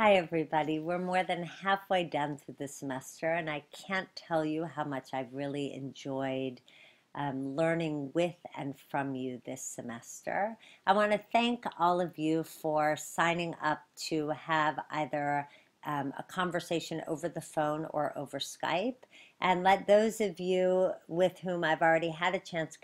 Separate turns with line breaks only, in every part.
Hi, everybody. We're more than halfway done through the semester, and I can't tell you how much I've really enjoyed learning with and from you this semester. I want to thank all of you for signing up to have either a conversation over the phone or over Skype, and let those of you with whom I've already had a chance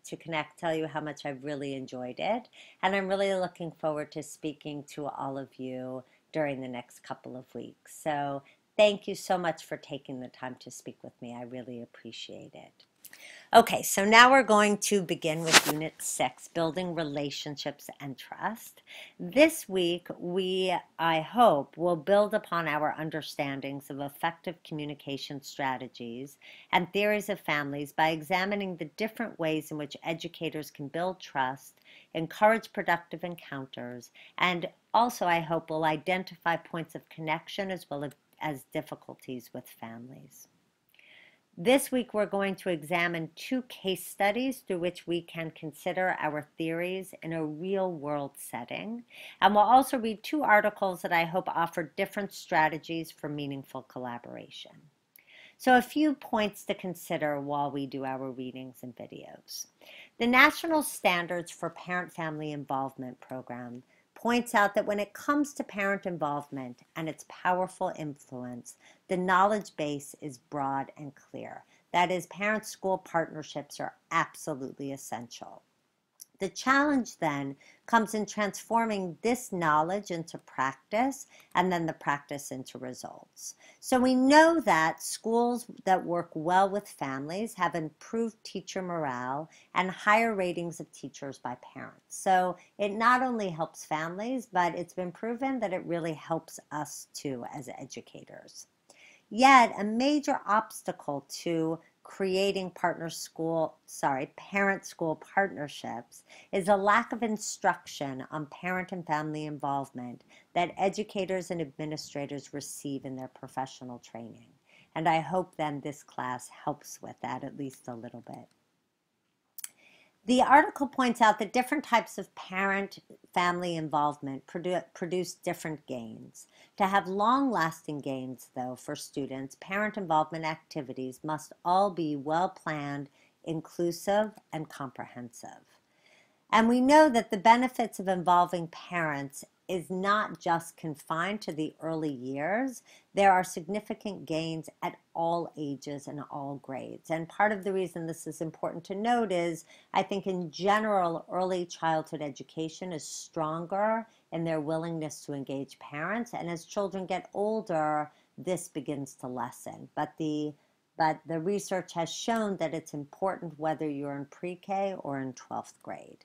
to connect tell you how much I've really enjoyed it. And I'm really looking forward to speaking to all of you during the next couple of weeks. So thank you so much for taking the time to speak with me. I really appreciate it. Okay, so now we're going to begin with Unit 6, Building Relationships and Trust. This week, I hope, will build upon our understandings of effective communication strategies and theories of families by examining the different ways in which educators can build trust, encourage productive encounters, and also, I hope, will identify points of connection as well as difficulties with families. This week, we're going to examine two case studies through which we can consider our theories in a real-world setting. And we'll also read two articles that I hope offer different strategies for meaningful collaboration. So a few points to consider while we do our readings and videos. The National Standards for Parent-Family Involvement program points out that when it comes to parent involvement and its powerful influence, the knowledge base is broad and clear. That is, parent-school partnerships are absolutely essential. The challenge then comes in transforming this knowledge into practice and then the practice into results. So we know that schools that work well with families have improved teacher morale and higher ratings of teachers by parents. So it not only helps families, but it's been proven that it really helps us too as educators. Yet a major obstacle to creating parent-school partnerships is a lack of instruction on parent and family involvement that educators and administrators receive in their professional training. And I hope then this class helps with that at least a little bit. The article points out that different types of parent-family involvement produce different gains. To have long-lasting gains, though, for students, parent involvement activities must all be well-planned, inclusive, and comprehensive. And we know that the benefits of involving parents is not just confined to the early years. There are significant gains at all ages and all grades. And part of the reason this is important to note is I think in general, early childhood education is stronger in their willingness to engage parents. And as children get older, this begins to lessen. But the research has shown that it's important whether you're in pre-K or in 12th grade.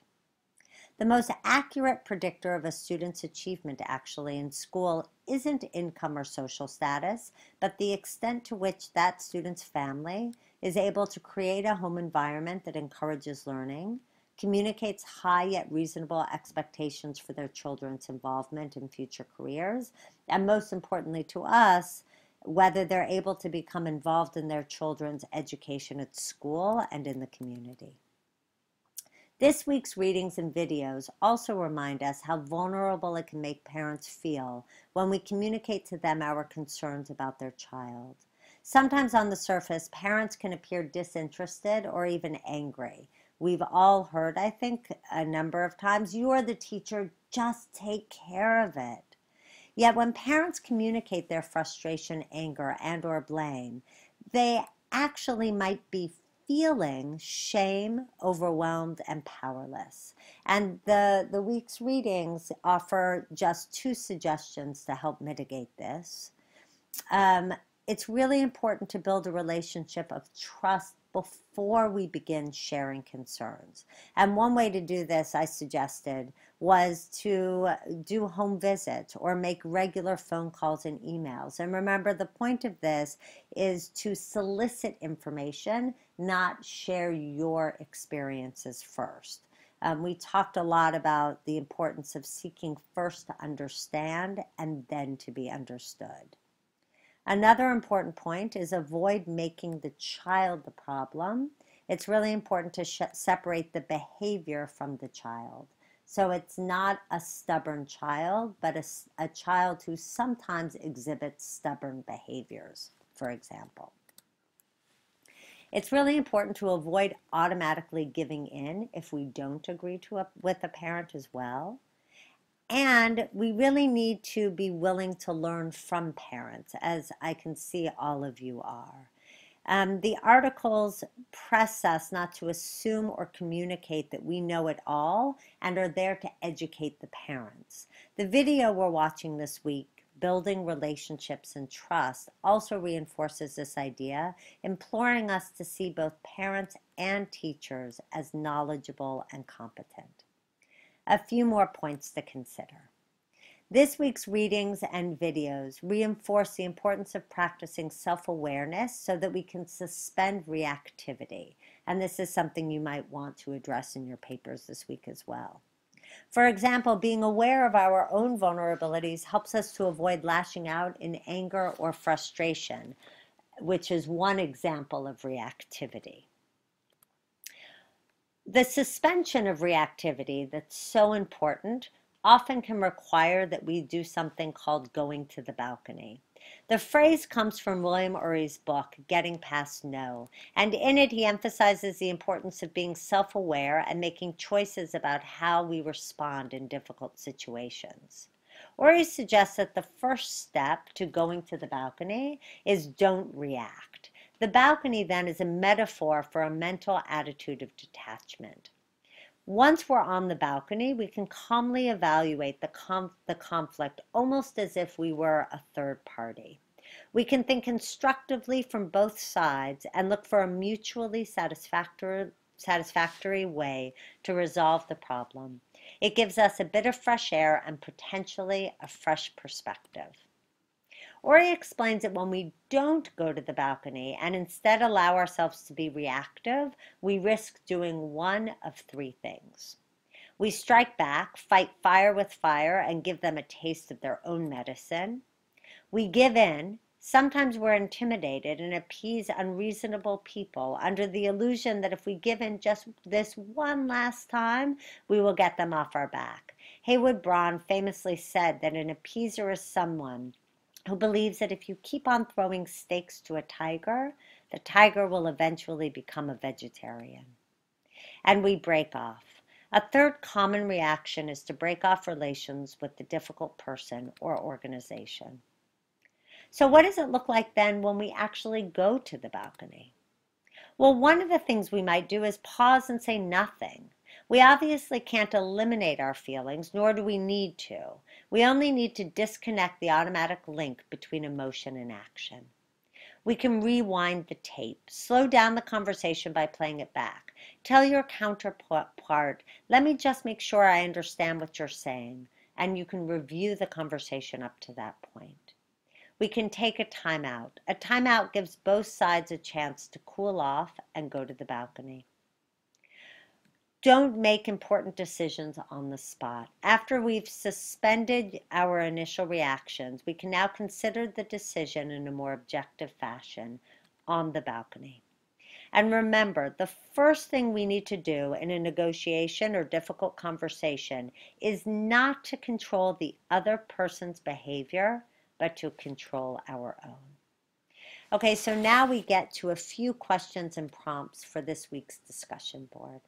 The most accurate predictor of a student's achievement actually in school isn't income or social status, but the extent to which that student's family is able to create a home environment that encourages learning, communicates high yet reasonable expectations for their children's involvement in future careers, and most importantly to us, whether they're able to become involved in their children's education at school and in the community. This week's readings and videos also remind us how vulnerable it can make parents feel when we communicate to them our concerns about their child. Sometimes on the surface, parents can appear disinterested or even angry. We've all heard, I think, a number of times, "You're the teacher, just take care of it." Yet when parents communicate their frustration, anger, and or blame, they actually might be feeling shame, overwhelmed, and powerless. And the week's readings offer just two suggestions to help mitigate this. It's really important to build a relationship of trust before we begin sharing concerns. And one way to do this, I suggested, was to do home visits or make regular phone calls and emails. And remember, the point of this is to solicit information, not share your experiences first. We talked a lot about the importance of seeking first to understand and then to be understood. Another important point is avoid making the child the problem. It's really important to separate the behavior from the child. So it's not a stubborn child, but a child who sometimes exhibits stubborn behaviors, for example. It's really important to avoid automatically giving in if we don't agree with a parent as well. And we really need to be willing to learn from parents, as I can see all of you are. The articles press us not to assume or communicate that we know it all and are there to educate the parents. The video we're watching this week, Building Relationships and Trust, also reinforces this idea, imploring us to see both parents and teachers as knowledgeable and competent. A few more points to consider. This week's readings and videos reinforce the importance of practicing self-awareness so that we can suspend reactivity. And this is something you might want to address in your papers this week as well. For example, being aware of our own vulnerabilities helps us to avoid lashing out in anger or frustration, which is one example of reactivity. The suspension of reactivity that's so important often can require that we do something called going to the balcony. The phrase comes from William Urey's book, Getting Past No, and in it he emphasizes the importance of being self-aware and making choices about how we respond in difficult situations. Urey suggests that the first step to going to the balcony is don't react. The balcony then is a metaphor for a mental attitude of detachment. Once we're on the balcony, we can calmly evaluate the conflict almost as if we were a third party. We can think constructively from both sides and look for a mutually satisfactory way to resolve the problem. It gives us a bit of fresh air and potentially a fresh perspective. Urey explains that when we don't go to the balcony and instead allow ourselves to be reactive, we risk doing one of three things. We strike back, fight fire with fire, and give them a taste of their own medicine. We give in. Sometimes we're intimidated and appease unreasonable people under the illusion that if we give in just this one last time, we will get them off our back. Heywood Broun famously said that an appeaser is someone who believes that if you keep on throwing steaks to a tiger, the tiger will eventually become a vegetarian. And we break off. A third common reaction is to break off relations with the difficult person or organization. So what does it look like then when we actually go to the balcony? Well, one of the things we might do is pause and say nothing. We obviously can't eliminate our feelings, nor do we need to. We only need to disconnect the automatic link between emotion and action. We can rewind the tape, slow down the conversation by playing it back. Tell your counterpart, let me just make sure I understand what you're saying, and you can review the conversation up to that point. We can take a timeout. A timeout gives both sides a chance to cool off and go to the balcony. Don't make important decisions on the spot. After we've suspended our initial reactions, we can now consider the decision in a more objective fashion on the balcony. And remember, the first thing we need to do in a negotiation or difficult conversation is not to control the other person's behavior, but to control our own. Okay, so now we get to a few questions and prompts for this week's discussion board.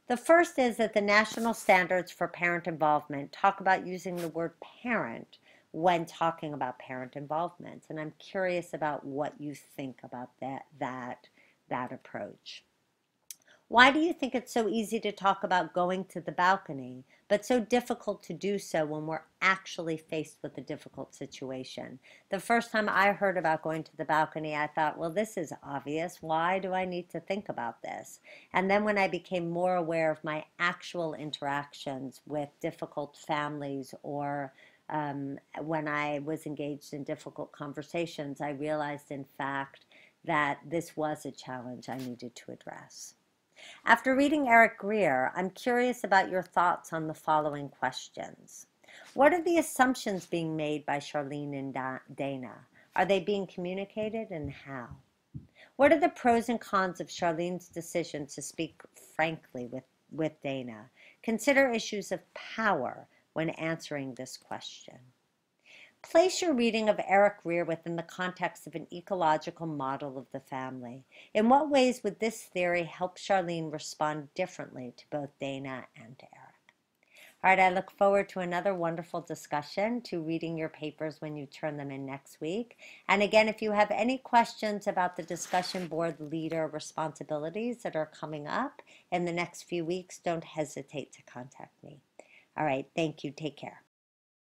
The first is that the national standards for parent involvement talk about using the word parent when talking about parent involvement. And I'm curious about what you think about that approach. Why do you think it's so easy to talk about going to the balcony, but so difficult to do so when we're actually faced with a difficult situation? The first time I heard about going to the balcony, I thought, well, this is obvious. Why do I need to think about this? And then when I became more aware of my actual interactions with difficult families or when I was engaged in difficult conversations, I realized, in fact, that this was a challenge I needed to address. After reading Eric Greer, I'm curious about your thoughts on the following questions. What are the assumptions being made by Charlene and Dana? Are they being communicated, and how? What are the pros and cons of Charlene's decision to speak frankly with Dana? Consider issues of power when answering this question. Place your reading of Eric Rear within the context of an ecological model of the family. In what ways would this theory help Charlene respond differently to both Dana and to Eric? All right, I look forward to another wonderful discussion, to reading your papers when you turn them in next week. And again, if you have any questions about the discussion board leader responsibilities that are coming up in the next few weeks, don't hesitate to contact me. All right, thank you. Take care.